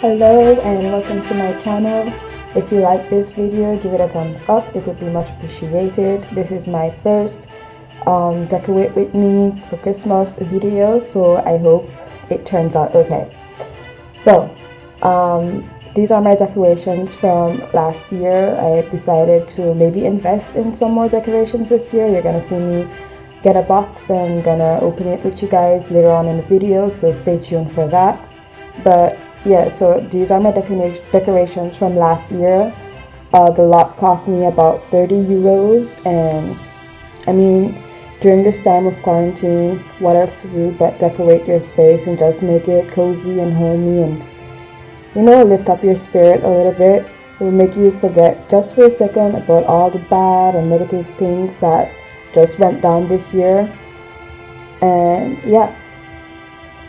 Hello and welcome to my channel. If you like this video, give it a thumbs up. It would be much appreciated. This is my first decorate with me for Christmas video, so I hope it turns out okay. So these are my decorations from last year. I decided to maybe invest in some more decorations this year. You're gonna see me get a box and gonna open it with you guys later on in the video, so stay tuned for that. But yeah, so these are my decorations from last year. The lot cost me about 30 euros, and I mean, during this time of quarantine, what else to do but decorate your space and just make it cozy and homey and, you know, lift up your spirit a little bit. It will make you forget just for a second about all the bad and negative things that just went down this year. And yeah,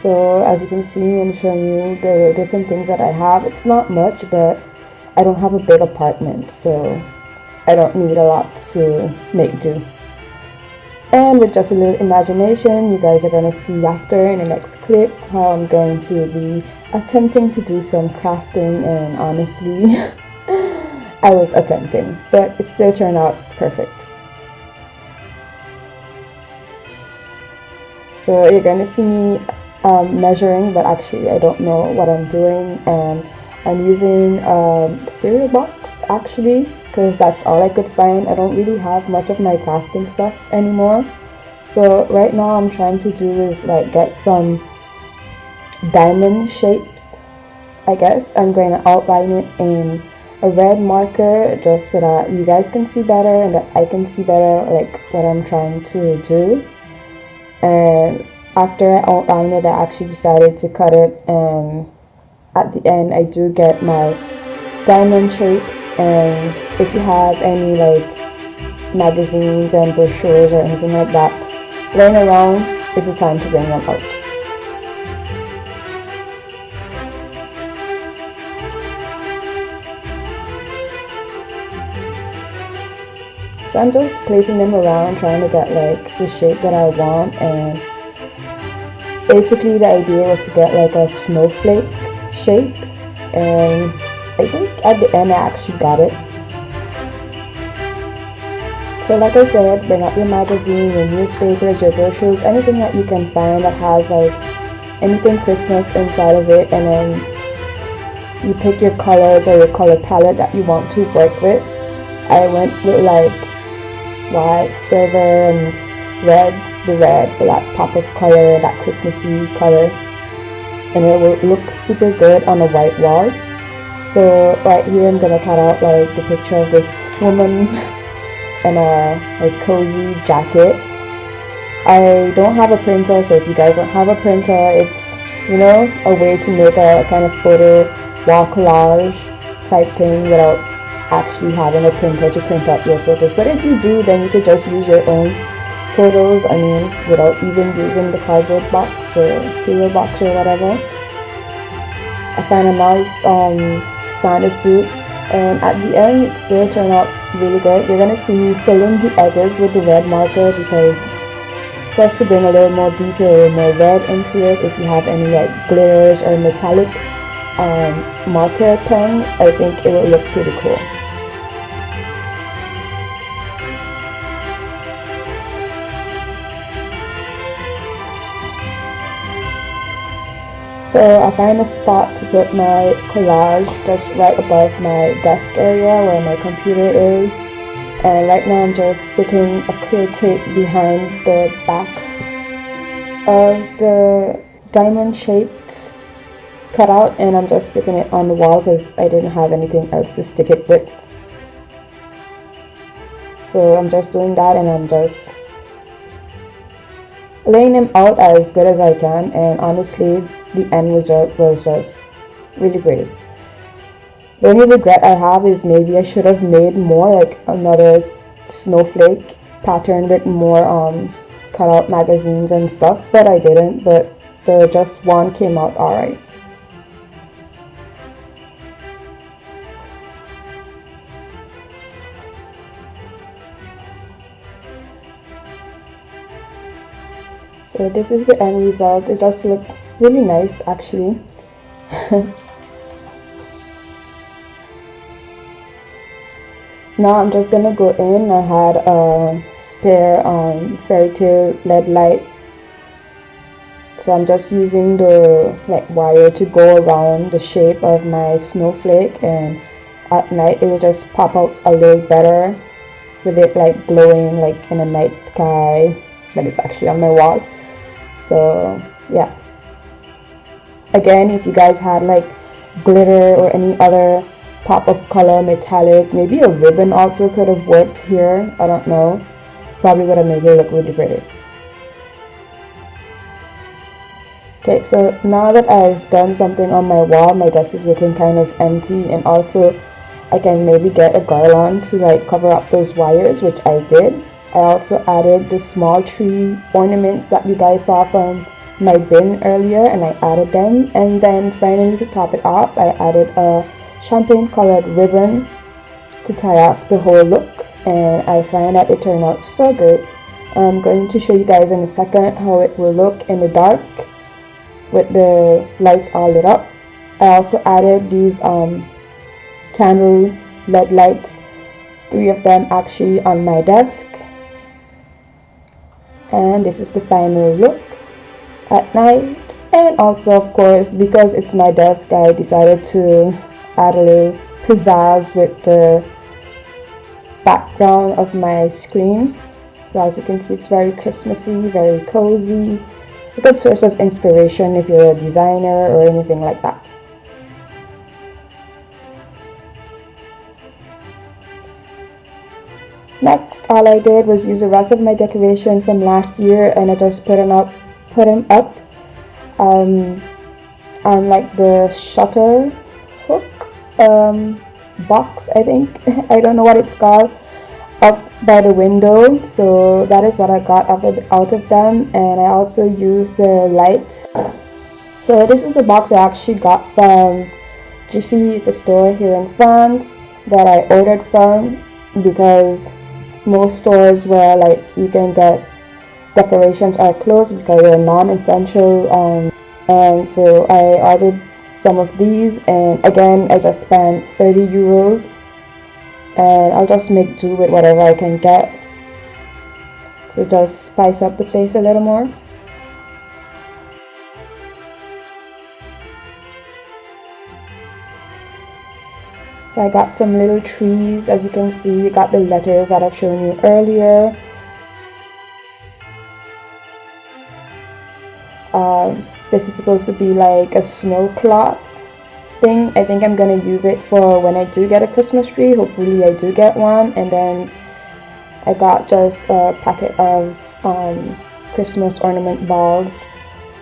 so as you can see, I'm showing you the different things that I have. It's not much, but I don't have a big apartment, so I don't need a lot to make do. And with just a little imagination, you guys are going to see after in the next clip how I'm going to be attempting to do some crafting, and honestly, I was attempting, but it still turned out perfect. So you're going to see me measuring, but actually I don't know what I'm doing, and I'm using cereal box actually, because that's all I could find. I don't really have much of my crafting stuff anymore, so right now I'm trying to do is like get some diamond shapes. I guess I'm going to outline it in a red marker just so that you guys can see better and that I can see better like what I'm trying to do. And after I outlined it, I actually decided to cut it, and at the end I do get my diamond shapes. And if you have any like magazines and brochures or anything like that laying around, it's the time to bring them out. So I'm just placing them around, trying to get like the shape that I want, and basically the idea was to get like a snowflake shape, and I think at the end I actually got it. So like I said, bring up your magazine, your newspapers, your brochures, anything that you can find that has like anything Christmas inside of it, and then you pick your colors or your color palette that you want to work with. I went with like white, silver, and red. The red for that pop of color, that Christmassy color, and it will look super good on a white wall. So right here I'm gonna cut out like the picture of this woman in a like cozy jacket. I don't have a printer, so if you guys don't have a printer, it's, you know, a way to make a kind of photo wall collage type thing without actually having a printer to print out your photos. But if you do, then you could just use your own photos, I mean, without even using the cardboard box or cereal box or whatever. I found a nice Santa suit, and at the end it still turned out really good. You're gonna see me fill in the edges with the red marker, because just to bring a little more detail and more red into it. If you have any like glitters or metallic marker pen, I think it will look pretty cool. So I found a spot to put my collage just right above my desk area where my computer is, and right now I'm just sticking a clear tape behind the back of the diamond shaped cutout, and I'm just sticking it on the wall because I didn't have anything else to stick it with. So I'm just doing that, and I'm just laying them out as good as I can, and honestly the end result was just really pretty. The only regret I have is maybe I should have made more like another snowflake pattern with more cut out magazines and stuff, but I didn't. But the just one came out alright. So this is the end result. It just looked really nice actually. Now I'm just gonna go in. I had a spare fairy tale LED light, so I'm just using the like wire to go around the shape of my snowflake, and at night it will just pop out a little better with it like glowing like in a night sky, but it's actually on my wall. So yeah, again, if you guys had like glitter or any other pop of color, metallic, maybe a ribbon also could have worked here, I don't know, probably would have made it look really pretty. Okay, so now that I've done something on my wall, my desk is looking kind of empty, and also I can maybe get a garland to like cover up those wires, which I did. I also added the small tree ornaments that you guys saw from my bin earlier, and I added them. And then finally, to top it off, I added a champagne colored ribbon to tie off the whole look, and I find that it turned out so good. I'm going to show you guys in a second how it will look in the dark with the lights all lit up. I also added these candle LED lights, 3 of them actually, on my desk, and this is the final look at night. And also, of course, because it's my desk, I decided to add a little pizzazz with the background of my screen. So as you can see, it's very Christmassy, very cozy, a good source of inspiration if you're a designer or anything like that. Next, all I did was use the rest of my decoration from last year, and I just put them up on like the shutter hook box, I think. I don't know what it's called, up by the window. So that is what I got out of them, and I also used the lights. So this is the box I actually got from Gifi. It's a store here in France that I ordered from, because most stores where like you can get decorations are closed because they're non-essential, and so I ordered some of these, and again I just spent 30 euros, and I'll just make do with whatever I can get, so just spice up the place a little more. So I got some little trees, as you can see. I got the letters that I've shown you earlier. This is supposed to be like a snow cloth thing. I think I'm gonna use it for when I do get a Christmas tree. Hopefully I do get one. And then I got just a packet of Christmas ornament balls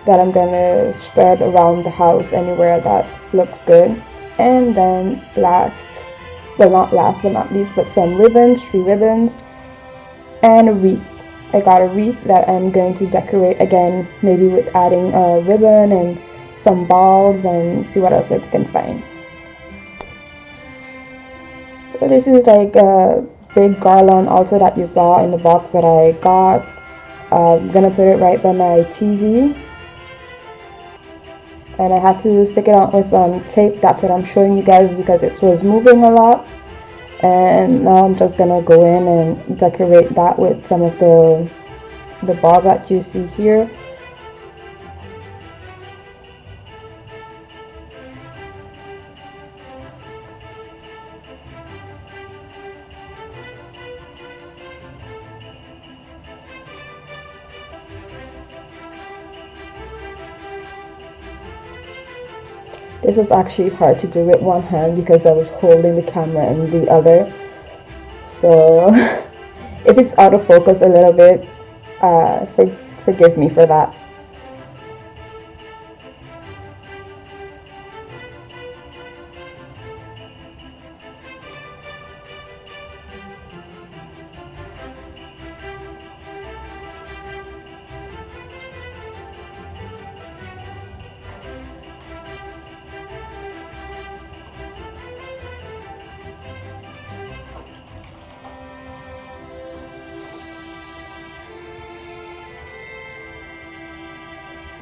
that I'm gonna spread around the house anywhere that looks good. And then not last but not least, but some ribbons, 3 ribbons, and a wreath. I got a wreath that I'm going to decorate again, maybe with adding a ribbon and some balls, and see what else I can find. So this is like a big garland also that you saw in the box that I got. I'm gonna put it right by my TV, and I had to stick it on with some tape. That's what I'm showing you guys because it was moving a lot. And now I'm just gonna go in and decorate that with some of the balls that you see here. This was actually hard to do with one hand because I was holding the camera in the other. So if it's out of focus a little bit, forgive me for that.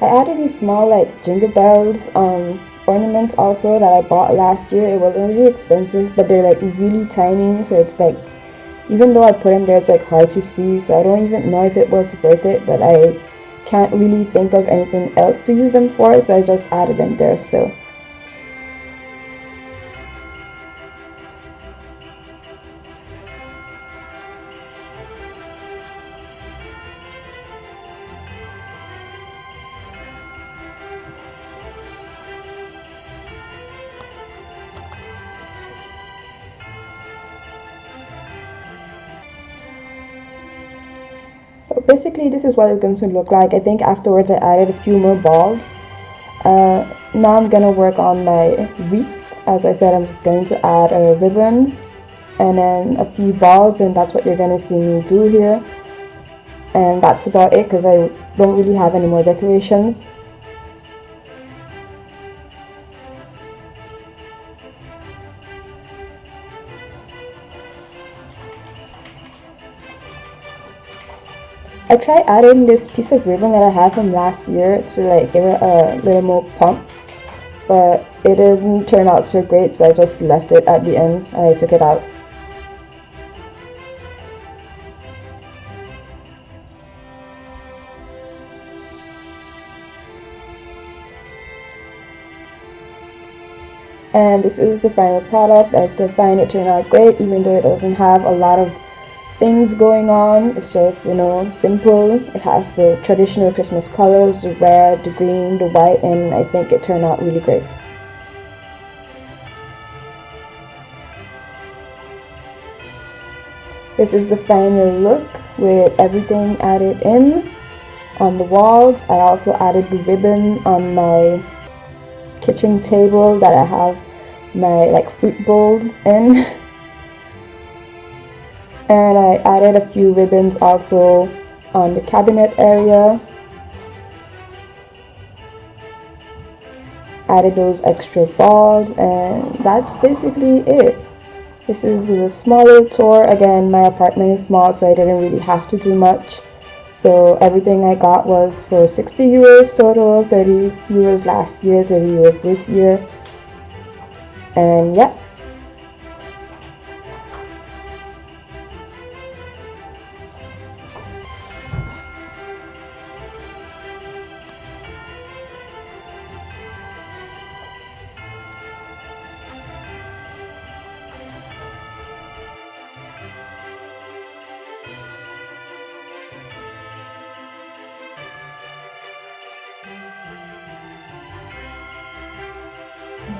I added these small like jingle bells ornaments also that I bought last year. It wasn't really expensive, but they're like really tiny, so it's like even though I put them there, it's like hard to see, so I don't even know if it was worth it, but I can't really think of anything else to use them for, so I just added them there still. So basically this is what it's going to look like. I think afterwards I added a few more balls. Now I'm gonna work on my wreath. As I said, I'm just going to add a ribbon and then a few balls, and that's what you're gonna see me do here. And that's about it because I don't really have any more decorations. I tried adding this piece of ribbon that I had from last year to like give it a little more pump, but it didn't turn out so great, so I just left it at the end. I took it out. And this is the final product. I still find it turned out great, even though it doesn't have a lot of things going on. It's just, you know, simple. It has the traditional Christmas colors, the red, the green, the white, and I think it turned out really great. This is the final look with everything added in on the walls. I also added the ribbon on my kitchen table that I have my like fruit bowls in. And I added a few ribbons also on the cabinet area. Added those extra balls, and that's basically it. This is the smaller tour. Again, my apartment is small, so I didn't really have to do much. So everything I got was for 60 euros total, 30 euros last year, 30 euros this year. And yeah.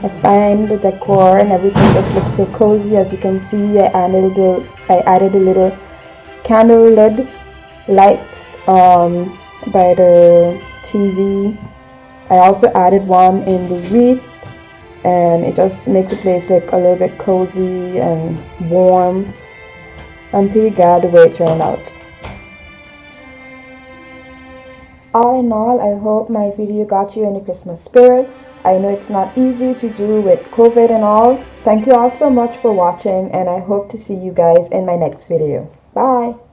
I find the decor and everything just looks so cozy. As you can see, I added a little candle lid lights by the TV. I also added one in the wreath, and it just makes the place look a little bit cozy and warm. I'm pretty glad the way it turned out. All in all, I hope my video got you in the Christmas spirit. I know it's not easy to do with COVID and all. Thank you all so much for watching, and I hope to see you guys in my next video. Bye!